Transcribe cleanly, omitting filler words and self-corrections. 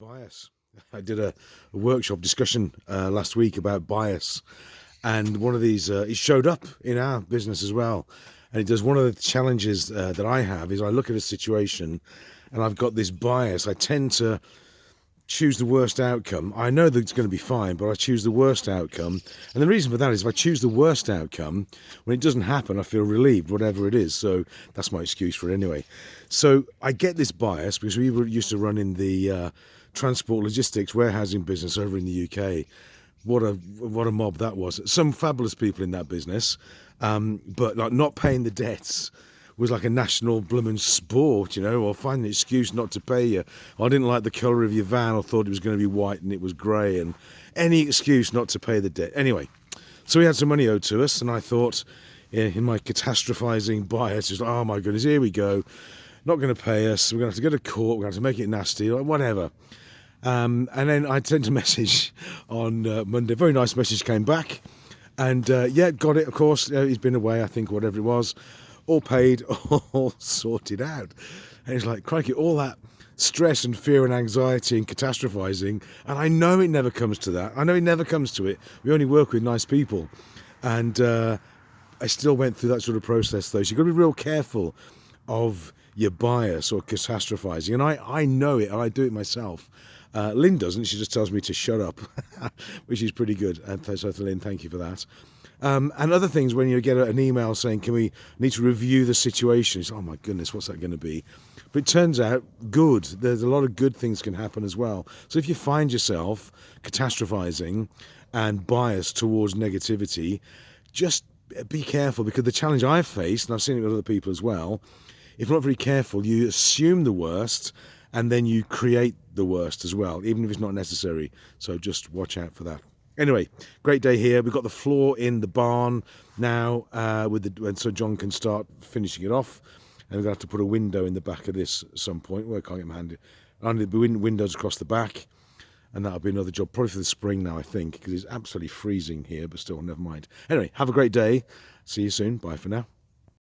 Bias. I did a workshop discussion last week about bias, and one of these it showed up in our business as well. And it does. One of the challenges that I have is I look at a situation, and I've got this bias. I tend to choose the worst outcome. I know that it's going to be fine, but I choose the worst outcome. And the reason for that is if I choose the worst outcome, when it doesn't happen, I feel relieved, whatever it is. So that's my excuse for it anyway. So I get this bias because we were used to run in the transport logistics warehousing business over in the UK. What a mob that was. Some fabulous people in that business, but like not paying the debts was like a national blooming sport, or finding an excuse not to pay you. I didn't like the colour of your van, I thought it was going to be white and it was grey, and any excuse not to pay the debt. Anyway, so we had some money owed to us, and I thought, in my catastrophizing bias, just oh my goodness, here we go, not going to pay us, we're going to have to go to court, we're going to have to make it nasty, like whatever. And then I sent a message on Monday, very nice message came back, and got it, of course, he's been away, I think, whatever it was, all paid, all sorted out. And it's like, crikey, all that stress and fear and anxiety and catastrophizing, and I know it never comes to that. I know it never comes to it. We only work with nice people. And I still went through that sort of process, though. So you've got to be real careful of your bias or catastrophizing. And I know it, and I do it myself. Lynn doesn't. She just tells me to shut up, which is pretty good. And so, Lynn, thank you for that. And other things, when you get an email saying, can we need to review the situation? It's, oh my goodness, what's that going to be? But it turns out good. There's a lot of good things can happen as well. So if you find yourself catastrophizing and biased towards negativity, just be careful, because the challenge I've faced, and I've seen it with other people as well, if you're not very careful, you assume the worst and then you create the worst as well, even if it's not necessary. So just watch out for that. Anyway, great day here. We've got the floor in the barn now, so John can start finishing it off. And we're going to have to put a window in the back of this at some point. Well, I can't get my hand in. Only the windows across the back, and that'll be another job, probably for the spring now, I think, because it's absolutely freezing here, but still, never mind. Anyway, have a great day. See you soon. Bye for now.